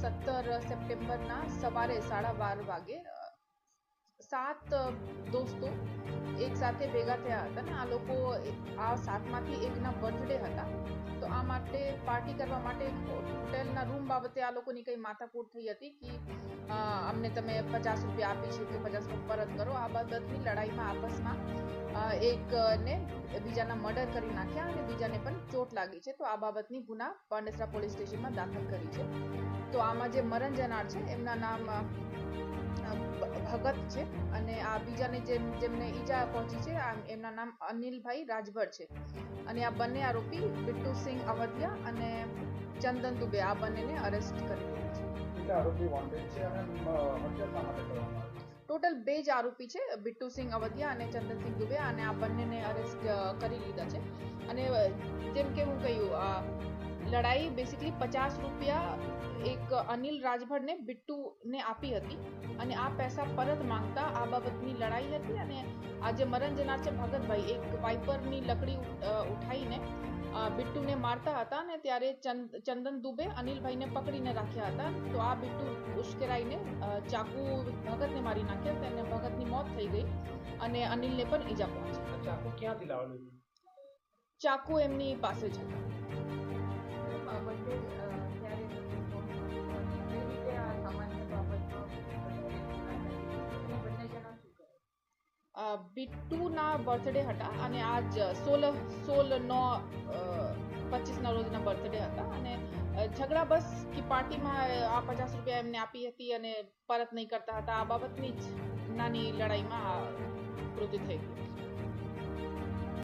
17 સપ્ટેમ્બરના સવારે 12:30 વાગે 7 દોસ્તો એક સાથે ભેગા થયા હતા અને આ લોકો આ 7માંથી એકના બર્થડે હતા. તો આ માટે પાર્ટી કરવા માટે હોટેલના રૂમ બાબતે આ લોકોની કઈ માથાકૂટ થઈ હતી કે અમને તમે 50 રૂપિયા આપી છે તો 50 પરત કરો. આ બાબતની લડાઈમાં આપસમાં એકને બીજાના મર્ડર કરી નાખ્યા અને બીજાને પણ ચોટ લાગી છે. તો આ બાબતની ગુના પાંડેસરા પોલીસ સ્ટેશનમાં દાખલ કરી છે. તો આમાં જે મરણ જનાર છે એમના નામ ભગત છે અને આ બીજાને જેમને ઈજા પહોંચી છે એમના નામ અનિલભાઈ રાજભર છે. અને આ બંને આરોપી બિટ્ટુ સિંહ અવધિયા અને ચંદન દુબે આ બંનેને અરેસ્ટ કરી લીધા છે. ટોટલ 2 જ આરોપી છે, બિટ્ટુ સિંહ અવધિયા અને ચંદનસિંહ દુબે, અને આ બંનેને અરેસ્ટ કરી લીધા છે. અને જેમ કે હું કહ્યું, લડાઈ બેસિકલી 50 રૂપિયા એક અનિલ રાજભરને બિટ્ટુને આપી હતી અને આ પૈસા પરત માંગતા આ બાબતની લડાઈ હતી. અને આ જે મરણ જનાર છે ભગતભાઈ, એક વાઇપરની લકડી ઉઠાઈને બિટ્ટુને મારતા હતા અને ત્યારે ચંદન દુબે અનિલભાઈને પકડીને રાખ્યા હતા. તો આ બિટ્ટુ ઉશ્કેરાઈને ચાકુ ભગતને મારી નાખ્યા અને ભગતની મોત થઈ ગઈ અને અનિલને પણ ઈજા પહોંચી. ચાકુ ક્યાંથી લાવેલું? ચાકુ એમની પાસે છે. બિટ્ટુના બર્થડે હતા અને આજ 16/9/25 રોજના બર્થડે હતા અને ઝઘડા બસ કે પાર્ટીમાં આ 50 રૂપિયા એમને આપી હતી અને પરત નહીં કરતા હતા. આ બાબતની જ નાની લડાઈમાં મૃત્યુ થઈ ગયું.